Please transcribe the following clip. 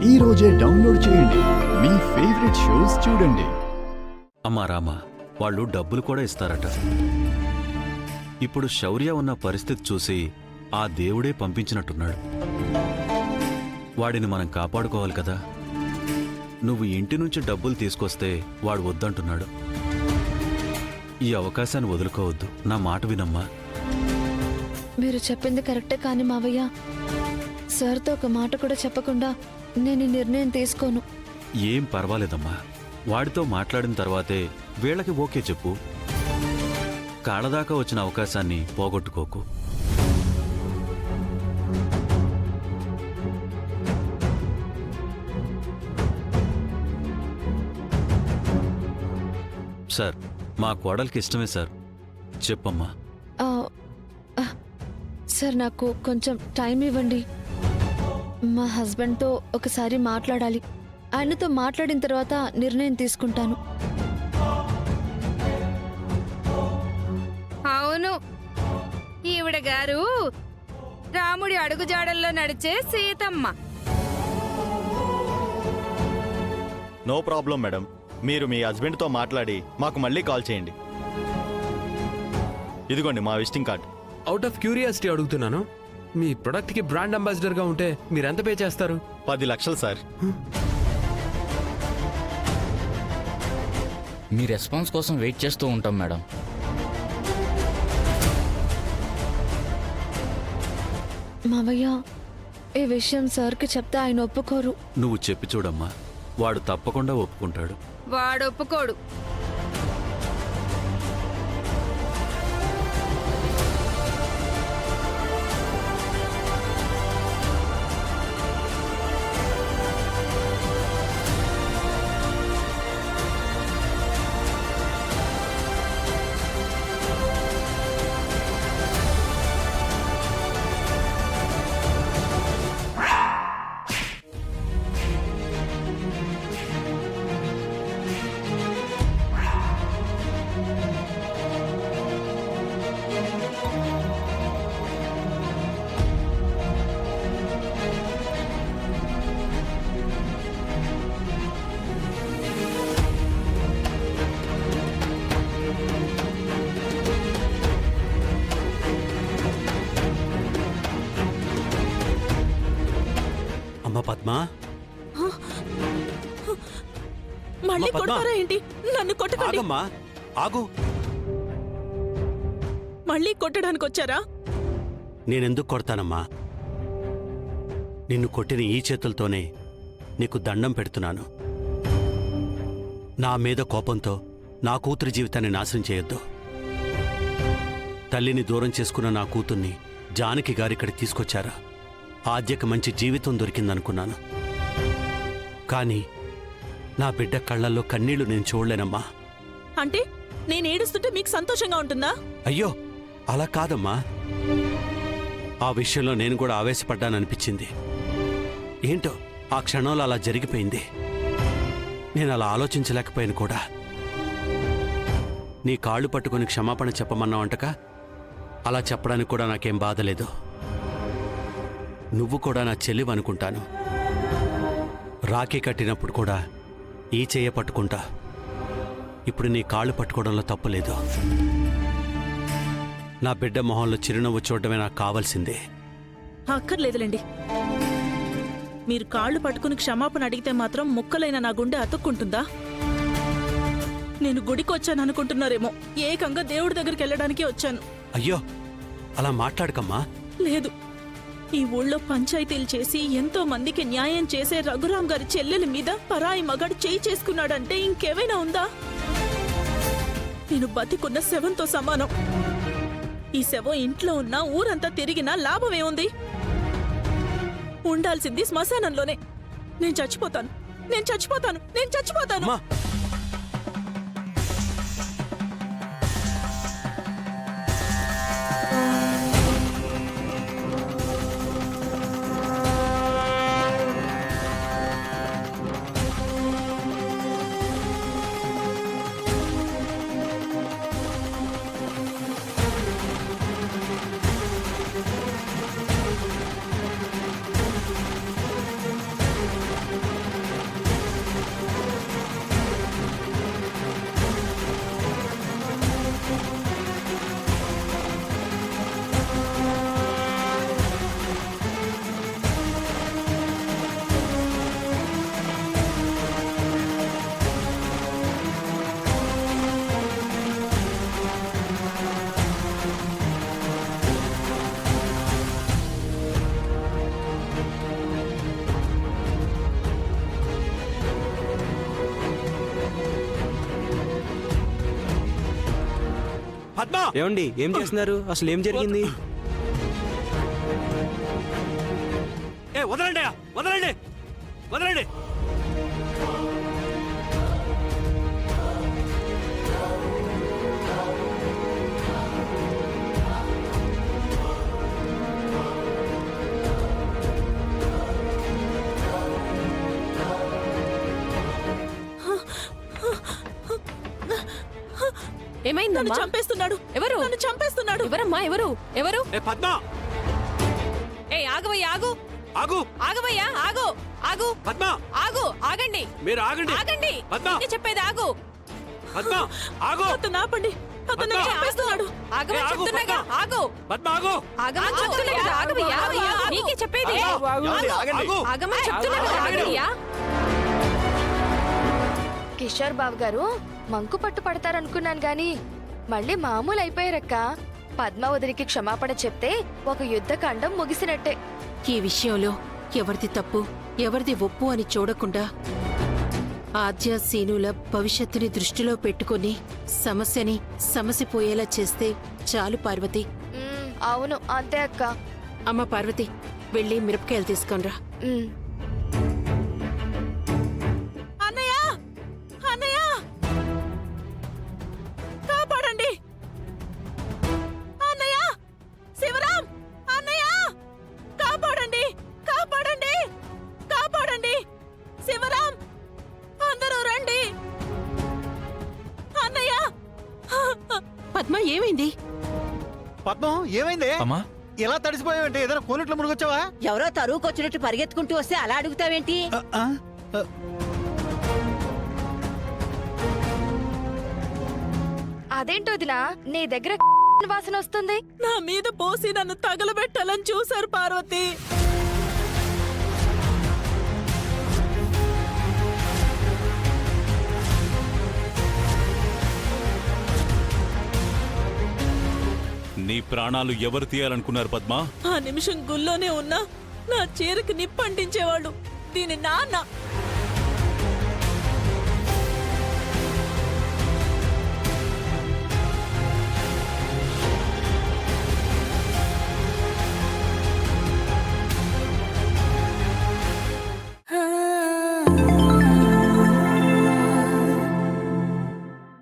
ఈ రోజే డౌన్లోడ్ చేయండి, మీ ఫేవరెట్ షోస్ చూడండి. అమ్మా రామా, వాళ్ళు డబ్బులు కూడా ఇస్తారట. ఇప్పుడు శౌర్య ఉన్న పరిస్థితి చూసి ఆ దేవుడే పంపించినట్టున్నాడు. వాడిని మనం కాపాడుకోవాలి కదా. నువ్వు ఇంటి నుంచి డబ్బులు తీసుకొస్తే వాడు వద్దంటున్నాడు. ఈ అవకాశాన్ని వదులుకోవద్దు, నా మాట వినమ్మా. మీరు చెప్పింది కరెక్టే, కానీ మావయ్య సార్తో ఒక మాట కూడా చెప్పకుండా నేను ఈ నిర్ణయం తీసుకోను. ఏం పర్వాలేదమ్మా, వాడితో మాట్లాడిన తర్వాతే వీళ్ళకి ఓకే చెప్పు. కాళ్ళదాకా వచ్చిన అవకాశాన్ని పోగొట్టుకోకు. సార్, మా కోడలికి ఇష్టమే సార్. చెప్పమ్మా. ఆ, ఆ, సార్ నాకు కొంచెం టైం ఇవ్వండి. మా హస్బెండ్తో ఒకసారి మాట్లాడాలి. ఆయనతో మాట్లాడిన తర్వాత నిర్ణయం తీసుకుంటాను. అవును, ఈవిడ గారు రాముడి అడుగుజాడల్లో నడిచే సీతమ్మ. నో ప్రాబ్లం మేడం, మీరు మీ హస్బెండ్తో మాట్లాడి మాకు మళ్ళీ కాల్ చేయండి. ఇదిగోండి మా visiting card. Out of curiosity అడుగుతున్నాను, మీ ప్రొడక్ట్కి బ్రాండ్ అంబాసిడర్గా ఉంటే మీరు ఎంత పే చేస్తారు? 10 లక్షలు సార్. మీ రెస్పాన్స్ కోసం వెయిట్ చేస్తూ ఉంటాం మేడం. మావయ్య, ఈ విషయం సార్కి చెప్తే ఆయన ఒప్పుకోరు. నువ్వు చెప్పి చూడమ్మా, వాడు తప్పకుండా ఒప్పుకుంటాడు. వాడు ఒప్పుకోడు. అమ్మ పద్మా, మళ్ళీ అమ్మ పద్మ. కొడతారా ఏంటి? నన్ను కొట్టకండి. ఆగమ్మా, ఆగు. మళ్ళీ కొట్టడానికి వచ్చారా? నేనెందుకు కొడతానమ్మా? నిన్ను కొట్టిన ఈ చేతులతోనే నీకు దండం పెడుతున్నాను. నా మీద కోపంతో నా కూతురి జీవితాన్ని నాశనం చేయొద్దు. తల్లిని దూరం చేసుకున్న నా కూతుర్ని జానకి గారిక్కడికి తీసుకొచ్చారా? ఆద్యకి మంచి జీవితం దొరికిందనుకున్నాను. కానీ నా బిడ్డ కళ్ళల్లో కన్నీళ్లు నేను చూడలేనమ్మా. అంటే నేను ఏడుస్తుంటే మీకు సంతోషంగా ఉంటుందా? అయ్యో, అలా కాదమ్మా. ఆ విషయంలో నేను కూడా ఆవేశపడ్డాననిపించింది. ఏంటో ఆ క్షణంలో అలా జరిగిపోయింది. నేను అలా ఆలోచించలేకపోయాను కూడా. నీ కాళ్ళు పట్టుకుని క్షమాపణ చెప్పమన్నావంటగా, అలా చెప్పడానికి కూడా నాకేం బాధలేదు. నువ్వు కూడా నా చెల్లివనుకుంటాను. రాఖీ కట్టినప్పుడు కూడా ఈ చెయ్య పట్టుకుంటా. ఇప్పుడు నీ కాళ్ళు పట్టుకోవడంలో తప్పులేదు. నా బిడ్డ మొహంలో చిరునవ్వు చూడడమే నాకు కావాల్సిందే. అక్కర్లేదులేండి. మీరు కాళ్ళు పట్టుకుని క్షమాపణ అడిగితే మాత్రం ముక్కలైన నా గుండె అతుక్కుంటుందా? నేను గుడికి వచ్చాను అనుకుంటున్నారేమో. ఏకంగా దేవుడి దగ్గరికి వెళ్ళడానికి వచ్చాను. అయ్యో, అలా మాట్లాడకమ్మా. లేదు, ఈ ఊళ్ళో పంచాయతీలు చేసి ఎంతో మందికి న్యాయం చేసే రఘురాం గారి చెల్లెల మీద పరాయి మగాడు చేయి చేసుకున్నాడంటే ఇంకేమైనా ఉందా? నేను బతికున్న శవంతో సమానం. ఈ శవం ఇంట్లో ఉన్న ఊరంతా తిరిగినా లాభమేముంది? ఉండాల్సింది శ్మశానంలోనే. నేను చచ్చిపోతాను, నేను చచ్చిపోతాను, నేను చచ్చిపోతాను. పద్మ ఏమండి ఏం చేస్తున్నారు? అసలు ఏం జరిగింది? ఏ వదలండి వదలండి వదలండి. నన్ను ఏమైందమ్మా? చంపేస్తున్నాడు. ఎవరు? నన్ను చంపేస్తున్నాడు. ఎవరమ్మా? ఎవరు? ఎవరు? ఏ పద్మ ఏ ఆగవయ్యా, ఆగు, ఆగు. ఆగవయ్యా, ఆగు, ఆగు, పద్మ ఆగు, ఆగండి, మీరు ఆగండి. ఆగండి. పద్మ నేను చెప్పేది ఆగు. పద్మ ఆగు. అతను ఆపండి. అతను నన్ను పద్మ. చంపేస్తున్నాడు. ఆగమని ఆగు, చెప్తున్నాగా, పద్మ. ఆగు, పద్మ ఆగు. ఆగమని చెప్తున్నాగా, ఆగవయ్యా, ఆగవయ్యా, నీకే చెప్పేది. ఆగు. ఆగమని చెప్తున్నాగా, ఆగవయ్యా. కిషోర్ బాబు గారు మంకు పట్టు పడతారనుకున్నాను గాని మళ్ళీ మామూలు అయిపోయారక్క. పద్మావతికి క్షమాపణ చెప్తే ఒక యుద్ధకాండం ముగిసినట్టే. ఈ విషయంలో ఎవరిది తప్పు ఎవరిది ఒప్పు అని చూడకుండా ఆద్య సీనుల భవిష్యత్తుని దృష్టిలో పెట్టుకుని సమస్యని సమసిపోయేలా చేస్తే చాలు పార్వతి. అవును అంతే అక్క. అమ్మ పార్వతి, వెళ్ళి మిరపకాయలు తీసుకొనిరా. ఉమ్. అన్నయ్య, అన్నయ్య, కాపాడండి. అన్నయ్య, శివరాం, అన్నయ్య, కాపాడండి, కాపాడండి, కాపాడండి. శివరాం, అందరూ రండి. అన్నయ్య. పద్మ, ఏమైంది? పద్మం ఏమైంది? అమ్మా ఎలా తడిసిపోయావంటే ఏదైనా కోలిట్లో మునిగొచ్చావా? ఎవరో తరువుకొచ్చినట్టు పరిగెత్తుకుంటూ వస్తే అలా అడుగుతావేంటి? అదేంటో వదినా నీ దగ్గర వాసన వస్తుంది. నా మీద పోసి నన్ను తగలబెట్టాలని చూశారు పార్వతి. నీ ప్రాణాలు ఎవరు తీయాలనుకున్నారు పద్మ? ఆ నిమిషం గుల్లోనే ఉన్నా నా చీరకి నిప్పంటించేవాళ్ళు దీని నాన్న.